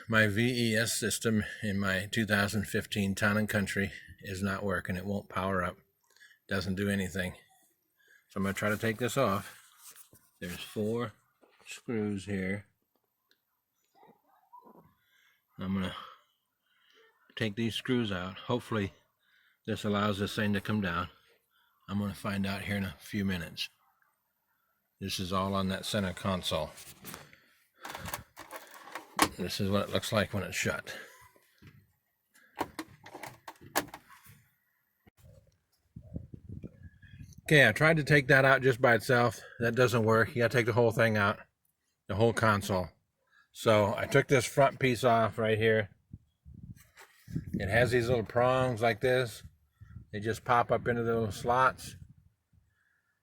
My VES system in my 2015 Town and Country is not working. It won't power up. Doesn't do anything. So I'm going to try to take this off. There's 4 screws here. I'm going to take these screws out. Hopefully this allows this thing to come down. I'm going to find out here in a few minutes. This is all on that center console. This is what it looks like when it's shut. Okay, I tried to take that out just by itself. That doesn't work. You gotta take the whole thing out, the whole console. So I took this front piece off right here. It has these little prongs like this. They just pop up into those slots.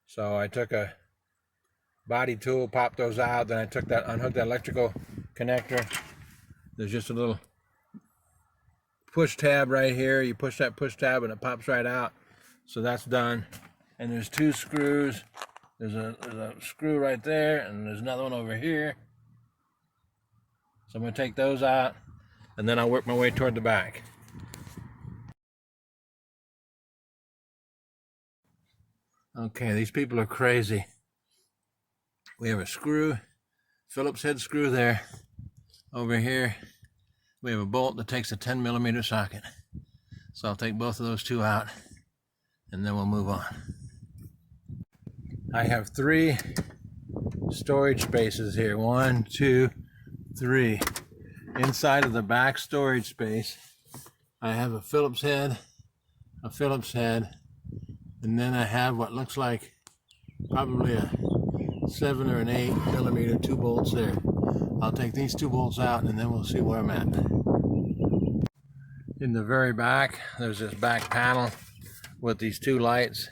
So I took a body tool, popped those out. Then I took that, unhooked that electrical connector. There's just a little push tab right here. You push that push tab and it pops right out. So that's done. And there's 2 screws. There's a screw right there, and there's another one over here. So I'm going to take those out, and then I'll work my way toward the back. Okay, these people are crazy. We have a screw, Phillips head screw there. Over here, we have a bolt that takes a 10mm socket. So I'll take both of those 2 out, and then we'll move on. I have 3 storage spaces here. 1, 2, 3. Inside of the back storage space, I have a Phillips head, and then I have what looks like probably a 7 or an 8mm 2 bolts there. I'll take these 2 bolts out, and then we'll see where I'm at. In the very back, there's this back panel with these 2 lights.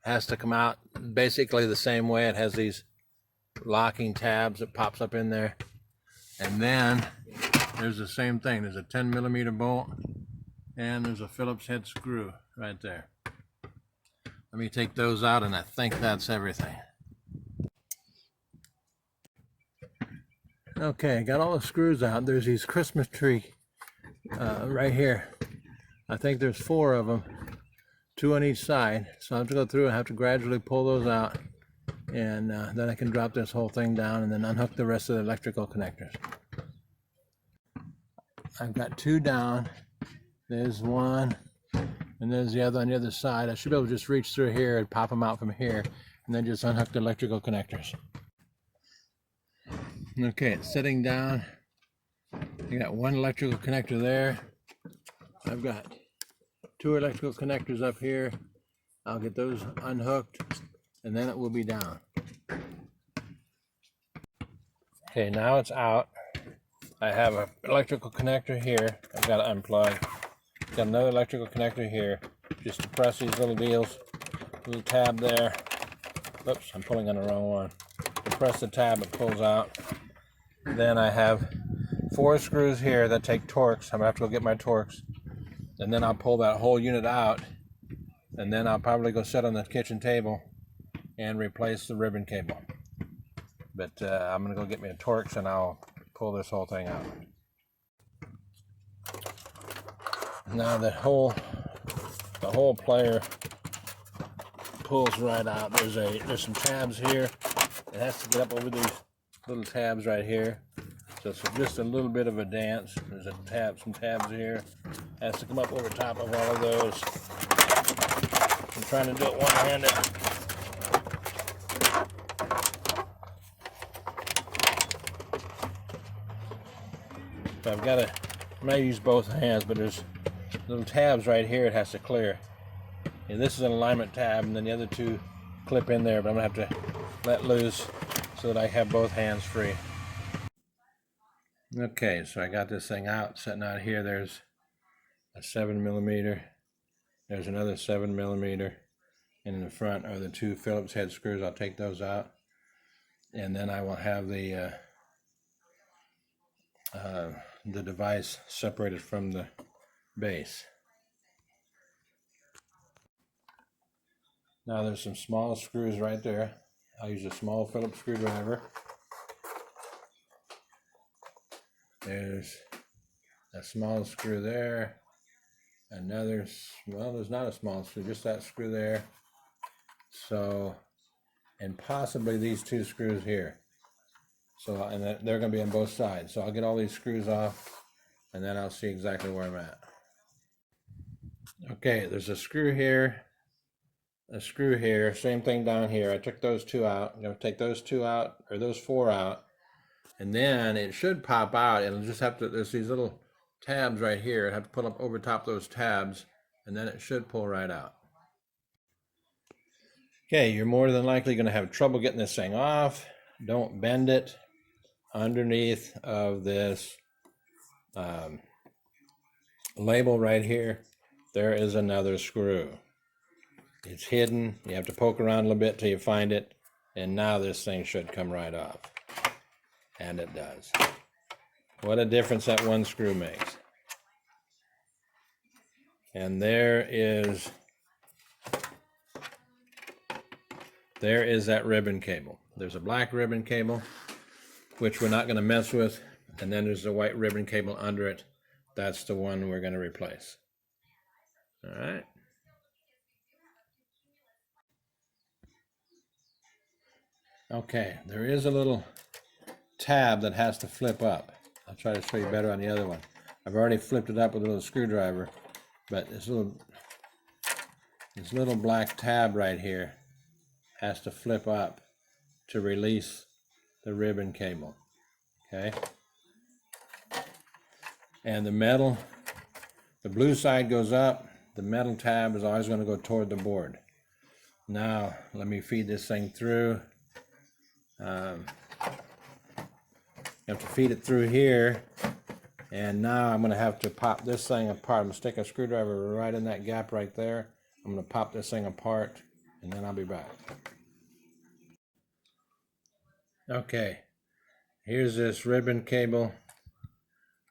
Has to come out basically the same way. It has these locking tabs that pops up in there, and then there's the same thing. There's a 10mm bolt, and there's a Phillips head screw right there. Let me take those out, and I think that's everything. Okay, got all the screws out. There's these Christmas tree right here. I think there's 4 of them. 2 on each side, so I have to go through and have to gradually pull those out, and then I can drop this whole thing down and then unhook the rest of the electrical connectors. I've got 2 down. There's 1, and there's the other on the other side. I should be able to just reach through here and pop them out from here, and then just unhook the electrical connectors. Okay, it's sitting down. I got 1 electrical connector there. I've got 2 electrical connectors up here. I'll get those unhooked, and then it will be down. Okay, now it's out. I have an electrical connector here. I've got to unplug. Got another electrical connector here. Just to press these little deals. Little tab there. Oops, I'm pulling on the wrong one. To press the tab, it pulls out. Then I have 4 screws here that take Torx. I'm gonna have to go get my Torx. And then I'll pull that whole unit out, and then I'll probably go sit on the kitchen table and replace the ribbon cable. But I'm gonna go get me a Torx, and I'll pull this whole thing out. Now the whole player pulls right out. There's some tabs here. It has to get up over these little tabs right here. So it's just a little bit of a dance. There's some tabs here. Has to come up over top of all of those. I'm trying to do it one-handed. So I've got to, I might use both hands, but there's little tabs right here it has to clear. And this is an alignment tab, and then the other 2 clip in there, but I'm gonna have to let loose so that I have both hands free. Okay, so I got this thing out, sitting out here. There's a 7mm. There's another 7mm. And in the front are the 2 Phillips head screws. I'll take those out. And then I will have the device separated from the base. Now there's some small screws right there. I'll use a small Phillips screwdriver. There's a small screw there. Another, well, there's not a small screw, just that screw there. So, and possibly these two screws here. So, and they're going to be on both sides. So I'll get all these screws off, and then I'll see exactly where I'm at. Okay, there's a screw here, same thing down here. I took those two out. I'm going to take those two out, or those four out, and then it should pop out. It'll just have to, there's these little tabs right here. I have to put up over top those tabs, and then it should pull right out. Okay, you're more than likely going to have trouble getting this thing off. Don't bend it. Underneath of this label right here, there is another screw. It's hidden. You have to poke around a little bit till you find it, and now this thing should come right off. And it does. What a difference that one screw makes. And there is that ribbon cable. There's a black ribbon cable, which we're not going to mess with, and then there's the white ribbon cable under it. That's the one we're going to replace. All right. Okay, there is a little tab that has to flip up. I'll try to show you better on the other one. I've already flipped it up with a little screwdriver, but this little black tab right here has to flip up to release the ribbon cable. Okay? And the metal, the blue side goes up, the metal tab is always going to go toward the board. Now, let me feed this thing through. You have to feed it through here, and now I'm going to have to pop this thing apart. I'm going to stick a screwdriver right in that gap right there. I'm going to pop this thing apart, and then I'll be back. Okay, here's this ribbon cable.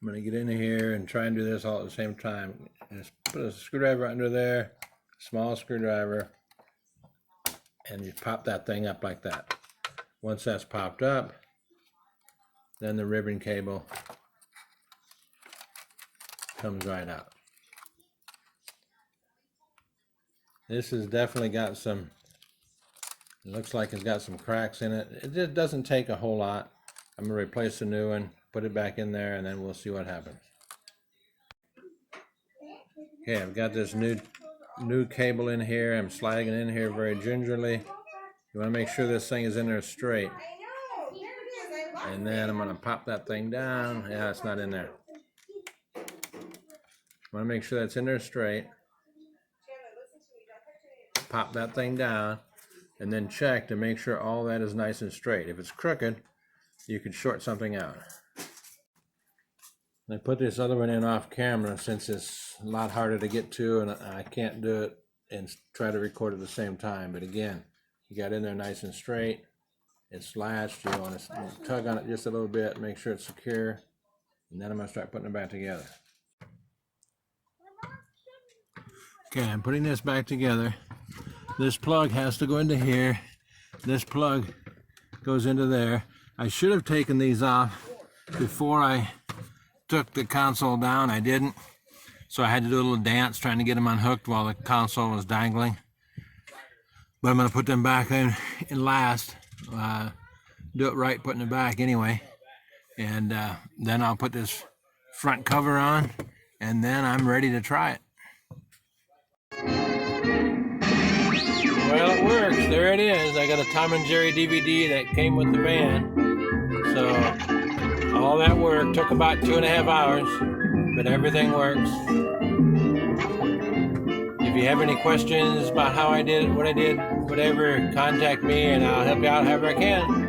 I'm going to get in here and try and do this all at the same time. Just put a screwdriver under there, small screwdriver, and you pop that thing up like that. Once that's popped up, then the ribbon cable comes right out. This has definitely got some, it looks like it's got some cracks in it. It just doesn't take a whole lot. I'm going to replace the new one, put it back in there, and then we'll see what happens. Okay, I've got this new cable in here. I'm sliding it in here very gingerly. You want to make sure this thing is in there straight. And then I'm going to pop that thing down. Yeah, it's not in there. Want to make sure that's in there straight. Pop that thing down, and then check to make sure all that is nice and straight. If it's crooked, you could short something out. I put this other one in off camera since it's a lot harder to get to, and I can't do it and try to record at the same time. But again, you got in there nice and straight. It's latched. You want to tug on it just a little bit, make sure it's secure, and then I'm going to start putting it back together. Okay, I'm putting this back together. This plug has to go into here. This plug goes into there. I should have taken these off before I took the console down. I didn't. So I had to do a little dance trying to get them unhooked while the console was dangling. But I'm going to put them back in last. Do it right putting it back anyway. And then I'll put this front cover on, and then I'm ready to try it. Well, it works. There it is. I got a Tom and Jerry DVD that came with the van. So all that work took about 2.5 hours, but everything works. If you have any questions about how I did it, what I did, whatever, contact me and I'll help you out however I can.